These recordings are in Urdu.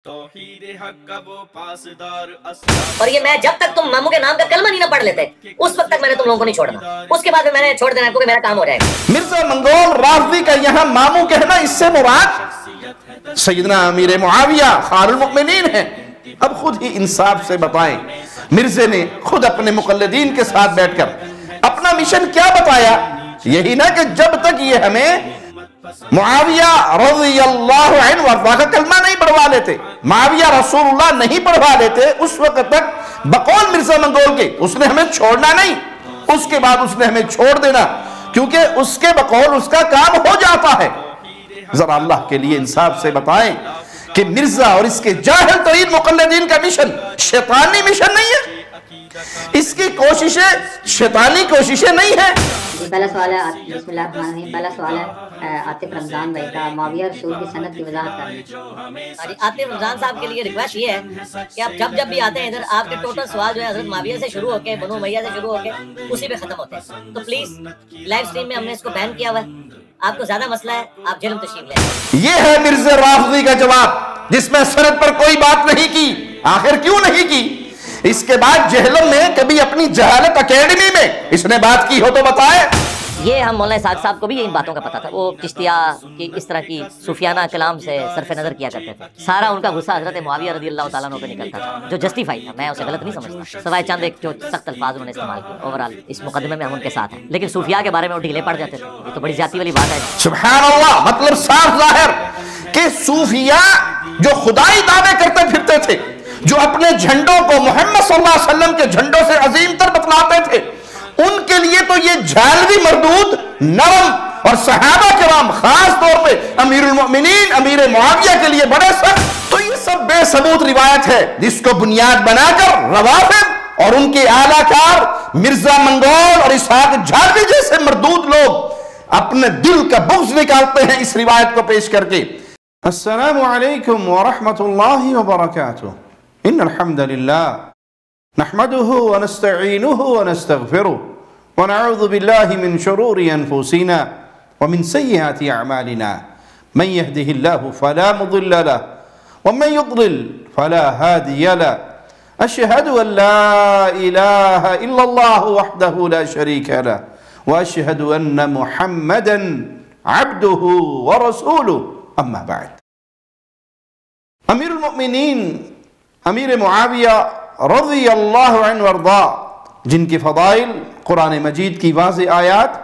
اور یہ میں جب تک تم ماموں کے نام کا کلمہ نہیں نہ پڑھ لیتے اس وقت تک میں نے تم لوگوں کو نہیں چھوڑنا، اس کے بعد میں نے چھوڑ دینا کیونکہ میرا کام ہو جائے گا۔ مرزا منگول رافضی کا یہاں ماموں کہنا اس سے مراد سیدنا امیر معاویہ خیر المؤمنین ہیں۔ اب خود ہی انصاف سے بتائیں، مرزے نے خود اپنے مقلدین کے ساتھ بیٹھ کر اپنا مشن کیا بتایا؟ یہی نا کہ جب تک یہ ہمیں معاویہ رضی اللہ عنہ وارضاہ کا کلمہ نہیں پڑھوا لیتے، معاویہ رسول اللہ نہیں پڑھوا لیتے، اس وقت تک بقول مرزا منگول کے اس نے ہمیں چھوڑنا نہیں، اس کے بعد اس نے ہمیں چھوڑ دینا، کیونکہ اس کے بقول اس کا کام ہو جاتا ہے۔ ذرا اللہ کے لیے انصاف سے بتائیں کہ مرزا اور اس کے جاہل ترین مقلدین کا مشن شیطانی مشن نہیں ہے، اس کی کوششیں شیطانی کوششیں نہیں ہیں۔ پہلا سوال ہے، بسم اللہ الرحمن الرحیم، پہلا سوال ہے عاطف رمضان بھائی کا، معاویہ رسول کی سند کی وضاحت کریں۔ عاطف رمضان صاحب کے لیے ریکویسٹ یہ ہے کہ آپ جب بھی آتے ہیں ادھر، آپ کے ٹوٹل سوال جو ہے حضرت معاویہ سے شروع ہو کے بنو امیہ سے شروع ہو کے اسی پہ ختم ہوتے ہیں، تو پلیز لائیو سٹریم میں ہم نے اس کو بین کیا ہوا ہے، آپ کو زیادہ مسئلہ ہے آپ جہلم تشریف لیں۔ یہ ہے مرزا رافضی کا جواب، جس میں سند پر کوئی بات نہیں کی۔ آخر کیوں نہیں کی؟ اس کے بعد جہلم میں کبھی اپنی جہالت اکیڈمی میں اس نے بات کی ہو تو بتائے۔ یہ ہم مولانا اسحاق صاحب کو بھی ان باتوں کا پتا تھا، وہ چشتیہ کی اس طرح کی صوفیانہ کلام سے صرف نظر کیا کرتے تھے، سارا ان کا غصہ حضرت معاویہ رضی اللہ تعالیٰ عنہ پہ نکلتا تھا، جو جسٹیفائی تھا، میں اسے غلط نہیں سمجھتا، سوائے چند ایک جو سخت الفاظ انہوں نے استعمال کیے۔ اوورال اس مقدمے میں ہم ان کے ساتھ ہیں، لیکن صوفیاء کے بارے میں وہ ڈھیلے پڑ جاتے تھے، یہ تو بڑی زیادتی والی بات ہے۔ سبحان اللہ، مطلب صاف ظاہر کہ صوفیاء جو خدائی دعوے کرتے پھرتے تھے، جو اپنے جھنڈوں کو محمد صلی اللہ علیہ وسلم کے جھنڈوں سے عظیم تر بتلاتے تھے، ان کے لیے تو یہ جھالوی مردود نرم، اور صحابہ کرام خاص طور پہ امیر المؤمنین امیر معاویہ کے لیے بڑے سخت۔ تو یہ سب بے ثبوت روایت ہے جس کو بنیاد بنا کر روافض اور ان کے اعلیٰ کار مرزا منگول اور اسحاق جھالوی جیسے مردود لوگ اپنے دل کا بغض نکالتے ہیں اس روایت کو پیش کر کے۔ السلام علیکم ورحمۃ اللہ وبرکاتہ۔ ان الحمد للہ نحمده ونستعینه ونستغفره ونعوذ بالله من شرور انفسنا ومن سيئات اعمالنا من يهده الله فلا مضل له ومن يضلل فلا هادي له اشهد ان لا اله الا الله وحده لا شريك له واشهد ان محمدا عبده ورسوله اما بعد۔ امیر المؤمنین امیر معاویہ رضی اللہ عنہ وارضاہ، جن کی فضائل قرآن مجید کی واضح آیات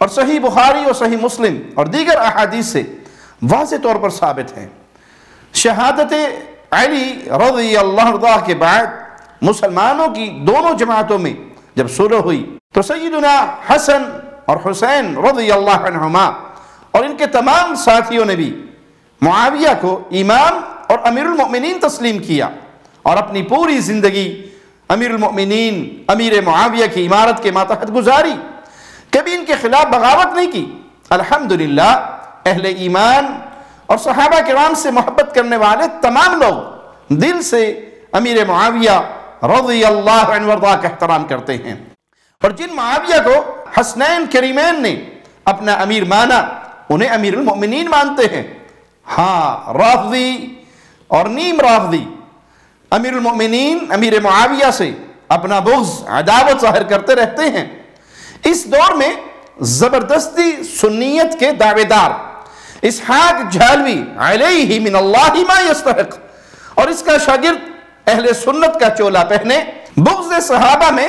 اور صحیح بخاری اور صحیح مسلم اور دیگر احادیث سے واضح طور پر ثابت ہیں۔ شہادت علی رضی اللہ عنہ کے بعد مسلمانوں کی دونوں جماعتوں میں جب صلح ہوئی تو سیدنا حسن اور حسین رضی اللہ عنہما اور ان کے تمام ساتھیوں نے بھی معاویہ کو امام اور امیر المؤمنین تسلیم کیا اور اپنی پوری زندگی امیر المؤمنین امیر معاویہ کی امارت کے ماتحت گزاری، کبھی ان کے خلاف بغاوت نہیں کی۔ الحمدللہ اہل ایمان اور صحابہ کرام سے محبت کرنے والے تمام لوگ دل سے امیر معاویہ رضی اللہ عنہ وارضاہ کا احترام کرتے ہیں، اور جن معاویہ کو حسنین کریمین نے اپنا امیر مانا انہیں امیر المؤمنین مانتے ہیں۔ ہاں، رافضی اور نیم رافضی امیر المؤمنین امیر معاویہ سے اپنا بغض عداوت ظاہر کرتے رہتے ہیں۔ اس دور میں زبردستی سنیت کے دعوے دار اسحاق جھالوی علیہ من اللہ ما یستحق اور اس کا شاگرد اہل سنت کا چولا پہنے بغض صحابہ میں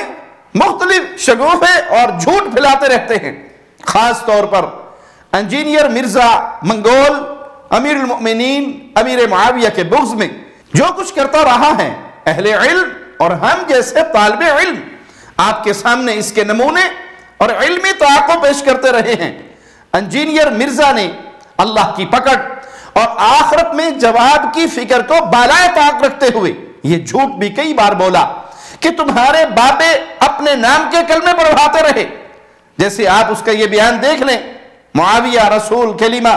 مختلف شگوفے اور جھوٹ پھیلاتے رہتے ہیں، خاص طور پر انجینئر مرزا منگول امیر المؤمنین امیر معاویہ کے بغض میں جو کچھ کرتا رہا ہے۔ اہل علم اور ہم جیسے طالب علم آپ کے سامنے اس کے نمونے اور علمی توقع پیش کرتے رہے ہیں۔ انجینئر مرزا نے اللہ کی پکڑ اور آخرت میں جواب کی فکر کو بالائے طاق رکھتے ہوئے یہ جھوٹ بھی کئی بار بولا کہ تمہارے بابے اپنے نام کے کلمے پڑھواتے رہے، جیسے آپ اس کا یہ بیان دیکھ لیں، معاویہ رسول کلمہ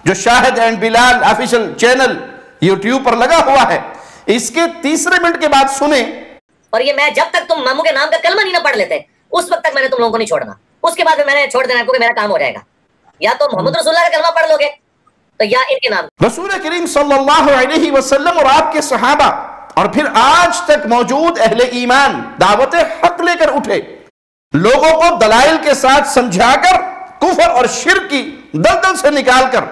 جو Shahid and Bilal official channel YouTube پر لگا ہوا ہے، اس کے تیسرے منٹ کے بعد سنیں۔ اور یہ میں جب تک تم ماموں کے نام کا کلمہ نہیں نہ پڑھ لیتے اس وقت تک میں نے تم لوگوں کو نہیں چھوڑنا، اس کے بعد میں نے چھوڑ دینا کیونکہ میرا کام ہو جائے گا۔ یا تو محمد رسول اللہ کا کلمہ پڑھ لو گے تو یا ان کے نام. رسول کریم صلی اللہ علیہ وسلم اور آپ کے صحابہ اور پھر آج تک موجود اہل ایمان دعوت حق لے کر اٹھے، لوگوں کو دلائل کے ساتھ سمجھا کر کفر اور شرک کی دلدل سے نکال کر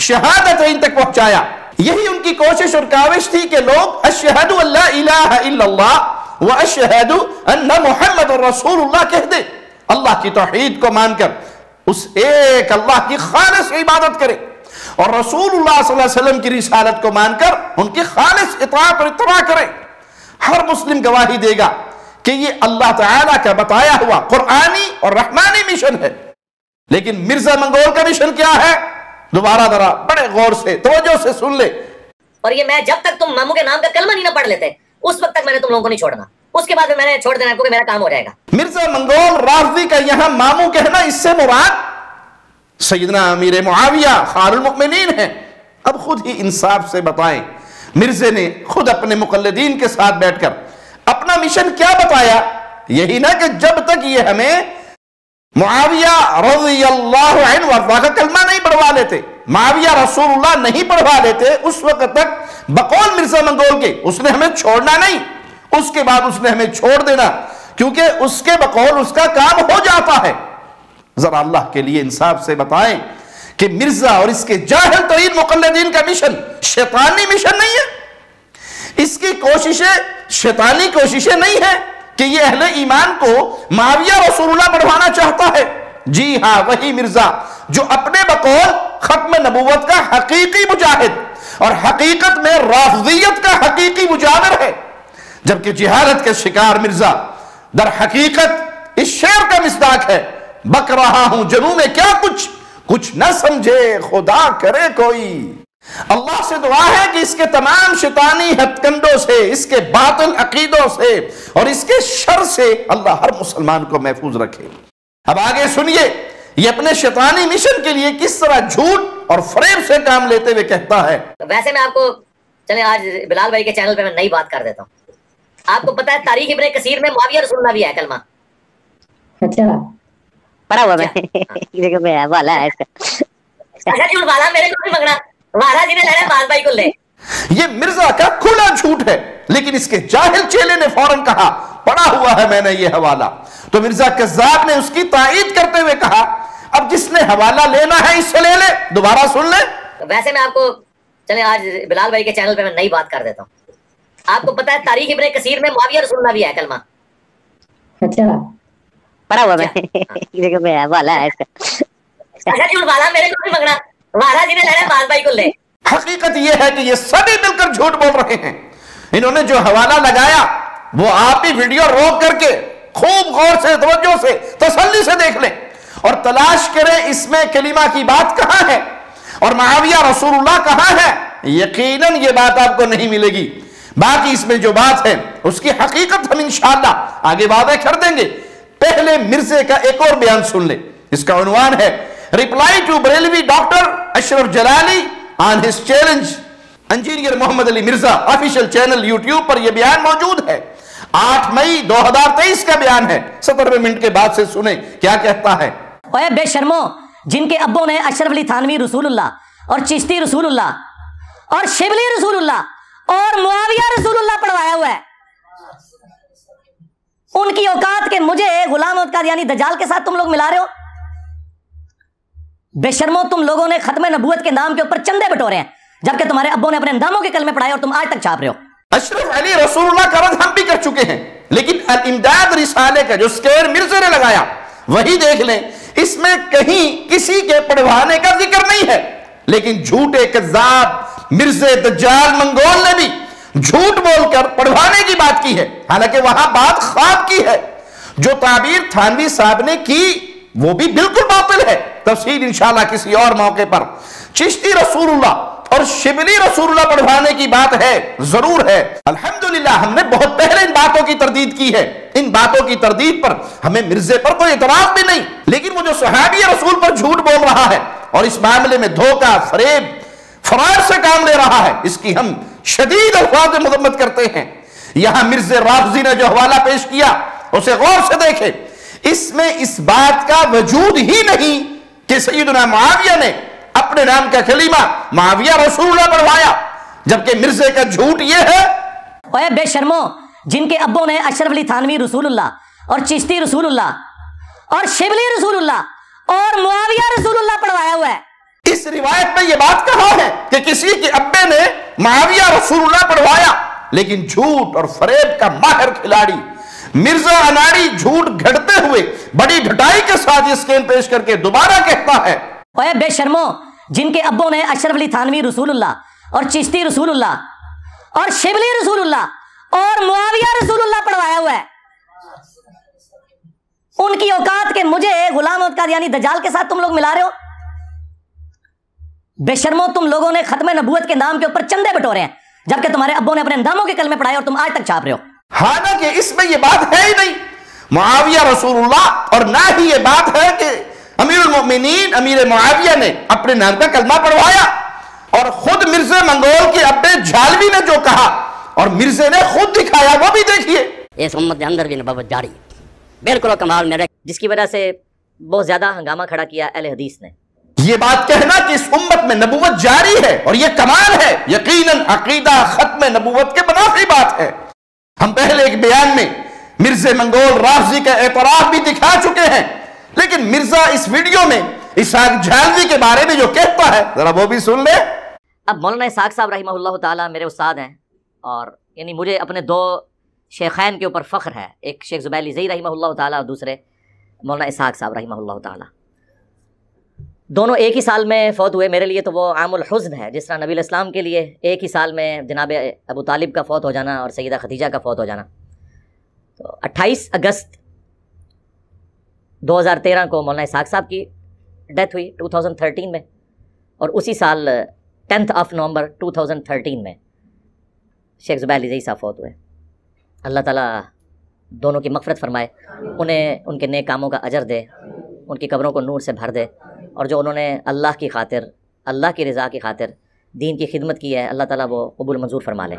شہادتین تک پہنچایا. یہی ان کی کوشش اور کاوش تھی کہ لوگ اشہد ان لا الہ الا اللہ و اشہد ان محمد رسول اللہ کہہ دے، اللہ کی توحید کو مان کر اس ایک اللہ کی خالص عبادت کرے اور رسول اللہ صلی اللہ علیہ وسلم کی رسالت کو مان کر ان کی خالص اطاعت اور اتباع کرے. ہر مسلم گواہی دے گا کہ یہ اللہ تعالیٰ کا بتایا ہوا قرآنی اور رحمانی مشن ہے. لیکن مرزا منگول کا مشن کیا ہے؟ دوبارہ ذرا بڑے غور سے توجہ سے سن لے. اور یہ میں جب تک تم ماموں کے نام کا کلمہ نہیں نہ پڑھ لیتے اس وقت تک میں نے تم لوگوں کو نہیں چھوڑنا، اس کے بعد میں نے چھوڑ دینا کیونکہ میرا کام ہو جائے گا. مرزا منگول رافضی کا یہاں ماموں کہنا اس سے مراد سیدنا امیر معاویہ خال المؤمنین ہیں. اب خود ہی انصاف سے بتائیں، مرزے نے خود اپنے مقلدین کے ساتھ بیٹھ کر اپنا مشن کیا بتایا؟ یہی نہ کہ جب تک یہ ہمیں معاویہ رضی اللہ عنہ وارضاہ کا کلمہ نہیں پڑھوا لیتے، معاویہ رسول اللہ نہیں پڑھوا لیتے، اس وقت تک بقول مرزا منگول کے اس نے ہمیں چھوڑنا نہیں، اس کے بعد اس نے ہمیں چھوڑ دینا کیونکہ اس کے بقول اس کا کام ہو جاتا ہے. ذرا اللہ کے لیے انصاف سے بتائیں کہ مرزا اور اس کے جاہل ترین مقلدین کا مشن شیطانی مشن نہیں ہے، اس کی کوششیں شیطانی کوششیں نہیں ہیں کہ یہ اہل ایمان کو معاویہ رسول اللہ پڑھوانا چاہتا ہے. جی ہاں، وہی مرزا جو اپنے بقول ختم نبوت کا حقیقی مجاہد اور حقیقت میں رافضیت کا حقیقی مجاور ہے، جبکہ جہالت کے شکار مرزا در حقیقت اس شعر کا مصداق ہے، بک رہا ہوں جنوں میں کیا کچھ نہ سمجھے خدا کرے کوئی. اللہ سے دعا ہے کہ اس کے تمام شیطانی ہتھ کنڈوں سے، اس کے باطل عقیدوں سے اور اس کے شر سے اللہ ہر مسلمان کو محفوظ رکھے. اب آگے سنیے یہ اپنے شیطانی مشن کے لیے کس طرح جھوٹ اور فریب سے کام لیتے ہوئے کہتا ہے. ویسے میں آپ کو چلیں آج بلال بھائی کے چینل پہ میں نئی بات کر دیتا ہوں. آپ کو پتا ہے تاریخ ابن کثیر میں معاویہ رسول اللہ بھی ہے کلمہ. اچھا پڑھا ہوا میں والا ہے اس کا. اچھا جھوٹ والا میرے کو بھی منگنا والا جنہیں لے رہے بال بھائی کو لے. یہ مرزا کا کھلا جھوٹ ہے، لیکن اس کے جاہل چیلے نے فوراً کہا پڑھا ہوا ہے میں نے یہ حوالہ. تو مرزا کذاب نے اس کی تائید کرتے ہوئے کہا اب جس نے حوالہ لینا ہے اس سے لے لے. دوبارہ سن لے. ویسے میں آپ کو چلیں آج بلال بھائی کے چینل پہ میں نئی بات کر دیتا ہوں. آپ کو پتا ہے تاریخ ابن کثیر میں معاویہ رسول اللہ بھی ہے کلمہ. اچھا پڑھا ہوا میں والا ہے اس کا. اچھا جھوٹ والا میرے کو بھی منگنا والا جنہیں لے رہے بال بھائی کو لے. حقیقت یہ ہے کہ یہ سبھی مل کر جھوٹ بول رہے ہیں. انہوں نے جو حوالہ لگایا وہ آپ ہی ویڈیو روک کر کے خوب غور سے توجہ سے تسلی سے دیکھ لیں اور تلاش کریں اس میں کلمہ کی بات کہاں ہے اور معاویہ رسول اللہ کہاں ہے. یقیناً یہ بات آپ کو نہیں ملے گی. باقی اس میں جو بات ہے اس کی حقیقت ہم انشاءاللہ آگے واضح کر دیں گے. پہلے مرزے کا ایک اور بیان سن لیں. اس کا عنوان ہے reply to Barelvi doctor Ashraf Jalali on his challenge. Engineer Muhammad Ali Mirza official channel YouTube پر یہ بیان موجود ہے. 8 مئی 2023 کا بیان ہے. 17 منٹ کے بعد سے سنیں کیا کہتا ہے. اوے بے شرمو، جن کے ابوں نے اشرف علی تھانوی رسول اللہ اور چشتی رسول اللہ اور شبلی رسول اللہ اور معاویہ رسول اللہ پڑھوایا ہوا ہے، ان کی اوقات کے مجھے غلام احمد قادیانی دجال کے ساتھ تم لوگ ملا رہے ہو. بے شرمو، تم لوگوں نے ختم نبوت کے نام کے اوپر چندے بٹورے ہیں جبکہ تمہارے ابوں نے اپنے انداموں کے کلمے پڑھائے اور تم آج تک چھاپ رہے ہو. اشرف علی رسول اللہ کا رد ہم بھی کر چکے ہیں، لیکن الامداد رسالے کا جو سکیر مرزا نے لگایا وہی دیکھ لیں. اس میں کہیں کسی کے پڑھوانے کا ذکر نہیں ہے، لیکن جھوٹے کذاب مرزا دجال منگول نے بھی جھوٹ بول کر پڑھوانے کی بات کی ہے، حالانکہ وہاں بات خواب کی ہے. جو تعبیر تھانوی صاحب نے کی وہ بھی بالکل باطل ہے. تفصیل انشاءاللہ کسی اور موقع پر. چشتی رسول اللہ اور شبلی رسول اللہ پڑھوانے کی بات ہے، ضرور ہے. الحمدللہ ہم نے بہت پہلے ان باتوں کی تردید کی ہے. ان باتوں کی تردید پر ہمیں مرزے پر کوئی اعتراض بھی نہیں، لیکن وہ جو صحابی رسول پر جھوٹ بول رہا ہے اور اس معاملے میں دھوکہ، فریب، فرار سے کام لے رہا ہے، اس کی ہم شدید الفاظ میں مذمت کرتے ہیں. یہاں مرزا رافضی نے جو حوالہ پیش کیا اسے غور سے دیکھیں. اس میں اس بات کا وجود ہی نہیں کہ سیدنا معاویہ نے اپنے نام کا کلمہ معاویہ رسول اللہ پڑھوایا، جبکہ مرزے کا جھوٹ یہ ہے۔ اے بے شرمو، جن کے ابوں نے اشرف علی تھانوی رسول اللہ اور چشتی رسول اللہ اور شبلی رسول اللہ اور معاویہ رسول اللہ پڑھوایا ہوا ہے۔ اس روایت میں یہ بات کہا ہے کہ کسی کے ابے نے معاویہ رسول اللہ پڑھوایا، لیکن جھوٹ اور فریب کا ماہر کھلاڑی مرزا اناری جھوٹ گھڑتے ہوئے بڑی ڈھٹائی کے ساتھ یہ اسکین پیش کر کے دوبارہ کہتا ہے۔ اے بے شرمو، جن کے ابوں نے اشرف علی تھانوی رسول اللہ اور چشتی رسول اللہ اور شبلی رسول اللہ اور معاویہ رسول اللہ پڑھوایا ہوا ہے، ان کی اوقات کے مجھے غلام احمد قادیانی دجال کے ساتھ تم لوگ ملا رہے ہو۔ بے شرمو، تم لوگوں نے ختم نبوت کے نام کے اوپر چندے بٹورے ہیں، جبکہ تمہارے ابوں نے اپنے انداموں کے کلمے پڑھائے اور تم آج تک چھاپ رہے ہو۔ حالانکہ اس میں یہ بات ہے ہی نہیں، معاویہ رسول اللہ، اور نہ ہی یہ بات ہے کہ امیر المؤمنین امیر معاویہ نے اپنے نام کا کلمہ پڑھوایا، اور خود مرزا منگول کے ابے جھالوی نے جو کہا اور مرزے نے خود دکھایا وہ بھی دیکھیے۔ اس امت کے اندر بھی نبوت جاری، بالکل کمال میرے، جس کی وجہ سے بہت زیادہ ہنگامہ کھڑا کیا اہل حدیث نے۔ یہ بات کہنا کہ اس امت میں نبوت جاری ہے اور یہ کمال ہے، یقیناً عقیدہ ختم نبوت کے منافی بات ہے۔ ہم پہلے ایک بیان میں مرزا منگول رافضی کا اعتراف بھی دکھا چکے ہیں، لیکن مرزا اس ویڈیو میں اسحاق جھالوی کے بارے میں جو کہتا ہے ذرا وہ بھی سن لے۔ اب مولانا اسحاق صاحب رحمہ اللہ تعالیٰ میرے استاد ہیں، اور یعنی مجھے اپنے دو شیخین کے اوپر فخر ہے، ایک شیخ زبیر علی زئی رحمہ اللہ تعالیٰ اور دوسرے مولانا اسحاق صاحب رحمہ اللہ تعالیٰ۔ دونوں ایک ہی سال میں فوت ہوئے۔ میرے لیے تو وہ عام الحزن ہے، جس طرح نبی الاسلام کے لیے ایک ہی سال میں جناب ابو طالب کا فوت ہو جانا اور سیدہ خدیجہ کا فوت ہو جانا۔ تو 28 اگست 2013 کو مولانا اسحاق صاحب کی ڈیتھ ہوئی 2013 میں، اور اسی سال 10 نومبر 2013 میں شیخ زبیر علی زئی صاحب فوت ہوئے۔ اللہ تعالیٰ دونوں کی مغفرت فرمائے، انہیں ان کے نیک کاموں کا اجر دے، ان کی قبروں کو نور سے بھر دے، اور جو انہوں نے اللہ کی خاطر، اللہ کی رضا کی خاطر دین کی خدمت کی ہے، اللہ تعالیٰ وہ قبول منظور فرما لے۔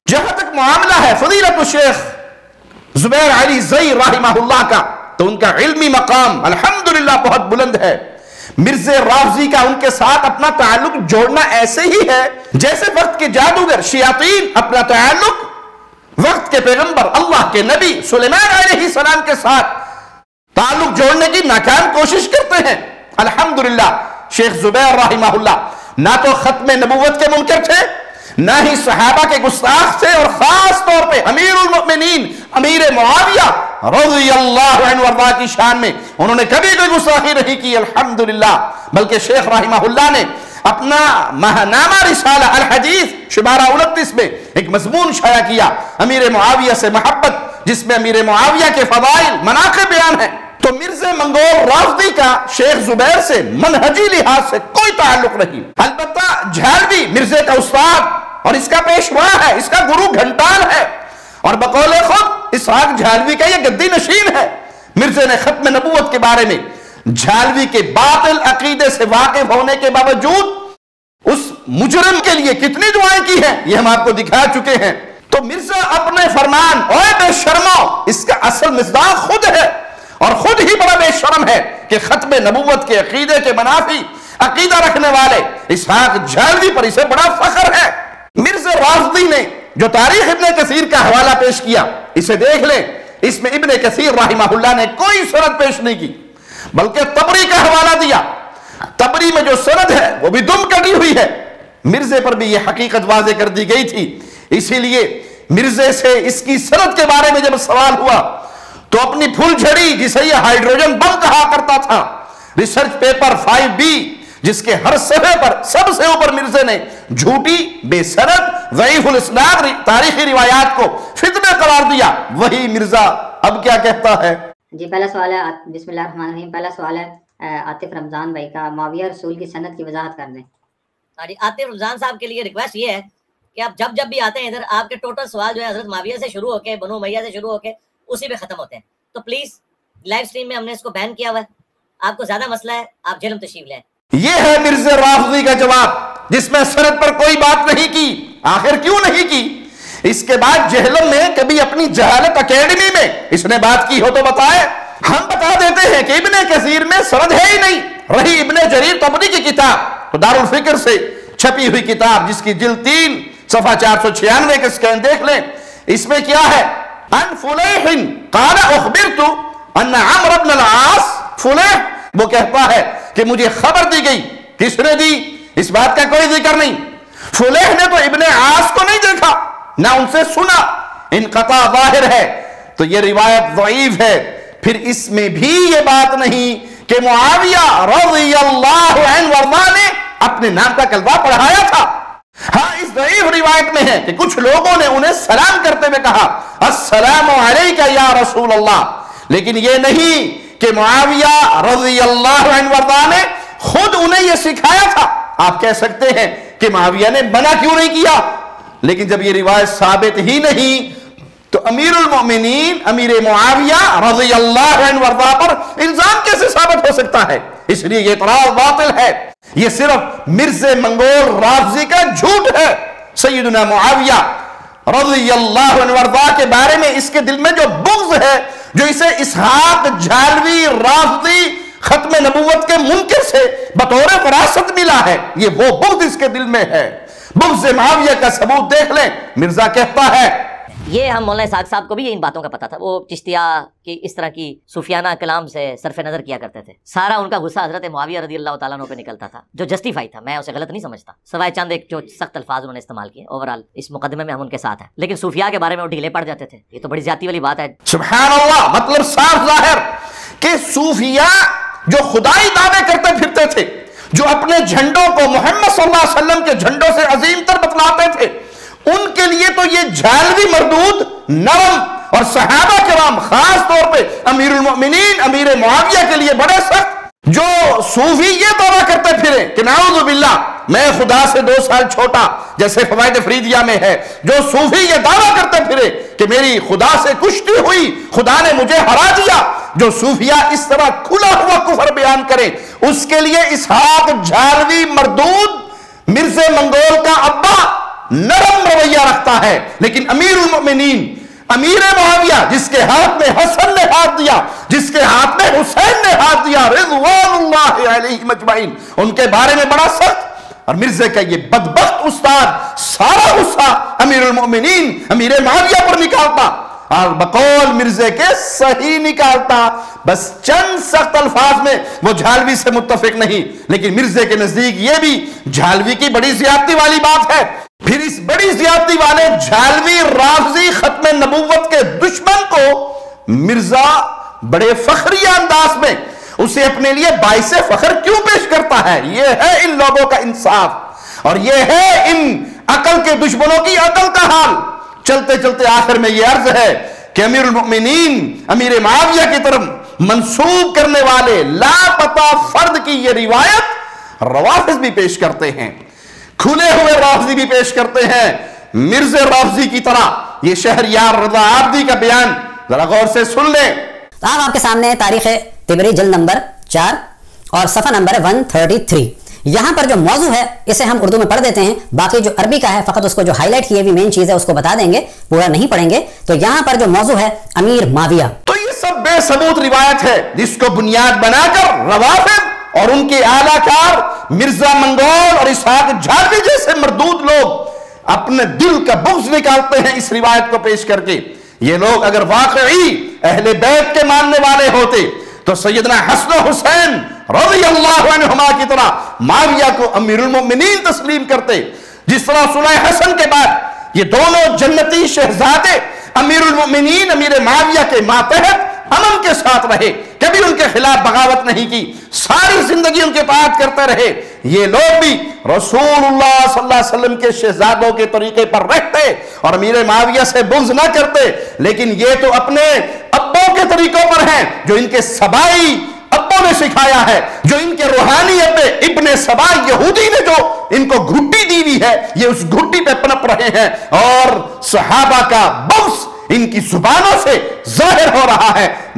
جہاں تک معاملہ ہے فضیلت الشیخ زبیر علی زئی رحمہ اللہ کا، تو ان کا علمی مقام الحمدللہ بہت بلند ہے۔ مرزا رافضی کا ان کے ساتھ اپنا تعلق جوڑنا ایسے ہی ہے جیسے وقت کے جادوگر شیاطین اپنا تعلق وقت کے پیغمبر اللہ کے نبی سلیمان علیہ السلام کے ساتھ تعلق جوڑنے کی ناکام کوشش کرتے ہیں۔ الحمدللہ شیخ زبیر رحمہ اللہ نہ تو ختم نبوت کے منکر تھے، نہ ہی صحابہ کے گستاخ تھے، اور خاص طور پہ امیر المؤمنین امیر معاویہ رضی اللہ عنہ وارضاہ کی شان میں انہوں نے کبھی کوئی گستاخی نہیں کی الحمدللہ، بلکہ شیخ رحمہ اللہ نے اپنا ماہنامہ رسالہ الحدیث شمارہ 29 میں ایک مضمون شائع کیا امیر معاویہ سے محبت، جس میں امیر معاویہ کے فضائل مناقب بیان ہیں۔ تو مرزا منگول رافضی کا شیخ زبیر سے منہجی لحاظ سے کوئی تعلق نہیں۔ البتہ جھالوی مرزا کا استاد اور اس کا پیشوا ہے، اس کا گرو گھنٹال ہے، اور بقول خود اسحاق جھالوی کا یہ گدی نشین ہے۔ مرزا نے ختم نبوت کے بارے میں جھالوی کے باطل عقیدے سے واقف ہونے کے باوجود اس مجرم کے لیے کتنی دعائیں کی ہیں یہ ہم آپ کو دکھا چکے ہیں۔ تو مرزا اپنے فرمان اوے بے شرمو، اس کا اصل مصداق خود ہے، اور خود ہی بڑا بے شرم ہے کہ ختم نبوت کے عقیدے کے منافی عقیدہ رکھنے والے اسحاق جھالوی پر اسے بڑا فخر ہے۔ مرزا رافضی نے جو تاریخ ابن کثیر کا حوالہ پیش کیا اسے دیکھ لیں، اس میں ابن کثیر رحمہ اللہ نے کوئی سند پیش نہیں کی، بلکہ طبری کا حوالہ دیا۔ طبری میں جو سند ہے وہ بھی دم کٹی ہوئی ہے۔ مرزا پر بھی یہ حقیقت واضح کر دی گئی تھی، اسی لیے مرزا سے اس کی سند کے بارے میں جب سوال ہوا تو اپنی پھول جھڑی، جسے یہ ہائیڈروجن بم کہا کرتا تھا، ریسرچ پیپر 5B جس کے ہر صفحے پر سب سے اوپر مرزا نے جھوٹی، بے سند، ضعیف الاسناد تاریخی روایات کو فتنہ قرار دیا، وہی مرزا اب کیا کہتا ہے؟ جی پہلا سوال ہے، بسم اللہ الرحمن الرحیم، پہلا سوال ہے عاطف رمضان بھائی کا، معاویہ رسول کی سند کی وضاحت کر دیں۔ عاطف رمضان صاحب کے لیے ریکویسٹ یہ ہے کہ آپ جب بھی آتے ہیں ادھر، آپ کے ٹوٹل سوال جو ہے حضرت معاویہ سے شروع ہو کے بنو امیہ سے شروع ہو کے اسی پہ ختم ہوتے ہیں، تو پلیز لائیو سٹریم میں ہم نے اس کو بین کیا ہوا ہے، آپ کو زیادہ مسئلہ ہے، آپ جہلم تشریف لیں۔ یہ ہے مرزا رافضی کا جواب، جس میں سند پر کوئی بات نہیں کی۔ آخر کیوں نہیں کی؟ اس کے بعد جہلم میں کبھی اپنی جہالت اکیڈمی میں اس نے بات کی ہو تو بتائے۔ ہم بتا دیتے ہیں کہ ابن کثیر میں سند ہے ہی نہیں، رہی ابن جریر طبری کی کتاب، دارال فکر سے چھپی ہوئی کتاب جس کی جلد 3 صفحہ 496 کا سکین دیکھ لیں، اس میں کیا ہے؟ ان فلیح قال اخبرت ان عمرو بن العاص، فلیح وہ کہتا ہے کہ مجھے خبر دی گئی، کس نے دی؟ اس بات کا کوئی ذکر نہیں، فلیح نے تو ابن عاص کو نہیں دیکھا نہ ان سے سنا، انقطاع ظاہر ہے، تو یہ روایت ضعیف ہے۔ پھر اس میں بھی یہ بات نہیں کہ معاویہ رضی اللہ عنہ وارضاہ نے اپنے نام کا کلمہ پڑھایا تھا۔ ہاں اس ضعیف روایت میں ہے کہ کچھ لوگوں نے انہیں سلام کرتے ہوئے کہا السلام علیکہ یا رسول اللہ، لیکن یہ نہیں کہ معاویہ رضی اللہ عنہ وارضاہ نے خود انہیں یہ سکھایا تھا۔ آپ کہہ سکتے ہیں کہ معاویہ نے منع کیوں نہیں کیا، لیکن جب یہ روایت ثابت ہی نہیں تو امیر المؤمنین امیر معاویہ رضی اللہ عنہ وارضاہ پر الزام کیسے ثابت ہو سکتا ہے؟ اس لیے یہ اعتراض باطل ہے، یہ صرف مرزا منگول رافضی کا جھوٹ ہے۔ سیدنا معاویہ رضی اللہ عنہ وارضاہ کے بارے میں اس کے دل میں جو بغض ہے، جو اسے اسحاق جھالوی رافضی ختم نبوت کے منکر سے بطور وراثت ملا ہے، یہ وہ بغض اس کے دل میں ہے۔ بغض معاویہ کا ثبوت دیکھ لیں، مرزا کہتا ہے، یہ ہم مولانا اسحاق صاحب کو بھی ان باتوں کا پتہ تھا، وہ چشتیہ کی اس طرح کی صوفیانہ کلام سے صرف نظر کیا کرتے تھے، سارا ان کا غصہ حضرت معاویہ رضی اللہ تعالیٰ عنہ پہ نکلتا تھا، جو جسٹیفائی تھا، میں اسے غلط نہیں سمجھتا، سوائے چند ایک جو سخت الفاظ انہوں نے استعمال کیے، اوورال اس مقدمے میں ہم ان کے ساتھ ہیں، لیکن صوفیاء کے بارے میں وہ ڈھیلے پڑ جاتے تھے، یہ تو بڑی زیادتی والی بات ہے۔ سبحان اللہ، مطلب صاف ظاہر کہ صوفیاء جو خدائی دعوے کرتے پھرتے تھے، جو اپنے جھنڈوں کو محمد صلی اللہ علیہ وسلم کے جھنڈوں سے عظیم تر بتلاتے تھے، ان کے لیے تو یہ جھالوی مردود نرم، اور صحابہ کرام خاص طور پہ امیر المؤمنین امیر معاویہ کے لیے بڑے سخت۔ جو صوفی یہ دعویٰ کرتے پھرے کہ نعوذ باللہ میں خدا سے 2 سال چھوٹا، جیسے فوائد فریدیہ میں ہے، جو صوفی یہ دعویٰ کرتے پھرے کہ میری خدا سے کشتی ہوئی، خدا نے مجھے ہرا دیا، جو صوفیاء اس طرح کھلا ہوا کفر بیان کریں، اس کے لیے اسحاق جھالوی مردود مرزا منگول کا ابا نرم رویہ رکھتا ہے، لیکن امیر المؤمنین امیر معاویہ جس کے ہاتھ میں حسن نے ہاتھ دیا، جس کے ہاتھ میں حسین نے ہاتھ دیا رضوان اللہ علیہم اجمعین، ان کے بارے میں بڑا سخت، اور مرزا کا یہ بدبخت استاد سارا غصہ امیر المؤمنین امیر معاویہ پر نکالتا، اور بقول مرزا کے صحیح نکالتا، بس چند سخت الفاظ میں وہ جھالوی سے متفق نہیں، لیکن مرزا کے نزدیک یہ بھی جھالوی کی بڑی زیادتی والی بات ہے۔ پھر اس بڑی زیادتی والے جھالوی رافضی ختم نبوت کے دشمن کو مرزا بڑے فخری انداز میں اسے اپنے لیے باعث فخر کیوں پیش کرتا ہے؟ یہ ہے ان لوگوں کا انصاف، اور یہ ہے ان عقل کے دشمنوں کی عقل کا حال۔ چلتے چلتے آخر میں یہ عرض ہے کہ امیر المؤمنین امیر معاویہ کی طرف منسوب کرنے والے لاپتہ فرد کی یہ روایت روافض بھی پیش کرتے ہیں، کھلے ہوئے رافضی بھی پیش کرتے ہیں، مرزا رافضی کی طرح۔ یہ شہریار رضا عابدی کا بیان ذرا غور سے سن لیں۔ آپ کے سامنے تاریخ طبری جلد نمبر 4 اور صفحہ نمبر 133، یہاں پر جو موضوع ہے اسے ہم اردو میں پڑھ دیتے ہیں، باقی جو عربی کا ہے فقط اس کو جو ہائی لائٹ کی ہوئی مین چیز ہے اس کو بتا دیں گے، پورا نہیں پڑھیں گے۔ تو یہاں پر جو موضوع ہے امیر معاویہ، تو یہ سب بے ثبوت روایت ہے جس کو بنیاد بنا کر روافض اور ان کے اعلیٰ کار مرزا منگول اور اسحاق جھالوی جیسے مردود لوگ اپنے دل کا بغض نکالتے ہیں اس روایت کو پیش کر کے۔ یہ لوگ اگر واقعی اہل بیت کے ماننے والے ہوتے تو سیدنا حسن و حسین رضی اللہ عنہما کی طرح معاویہ کو امیر المؤمنین تسلیم کرتے، جس طرح صلح حسن کے بعد یہ دونوں جنتی شہزادے امیر المؤمنین امیر معاویہ کے ماتحت امن کے ساتھ رہے، کبھی ان کے خلاف بغاوت نہیں کی، ساری زندگی ان کے اطاعت کرتے رہے۔ یہ لوگ بھی رسول اللہ صلی اللہ علیہ وسلم کے شہزادوں کے طریقے پر رہتے اور امیر معاویہ سے بغض نہ کرتے، لیکن یہ تو اپنے ابوں کے طریقوں پر ہیں جو ان کے سبائی ابوں نے سکھایا ہے، جو ان کے روحانیت ابن سبا یہودی نے جو ان کو گھٹی دی ہوئی ہے، یہ اس گھٹی پہ پنپ رہے ہیں، اور صحابہ کا بغض ان کی زبانوں سے ظاہر ہو رہا ہے۔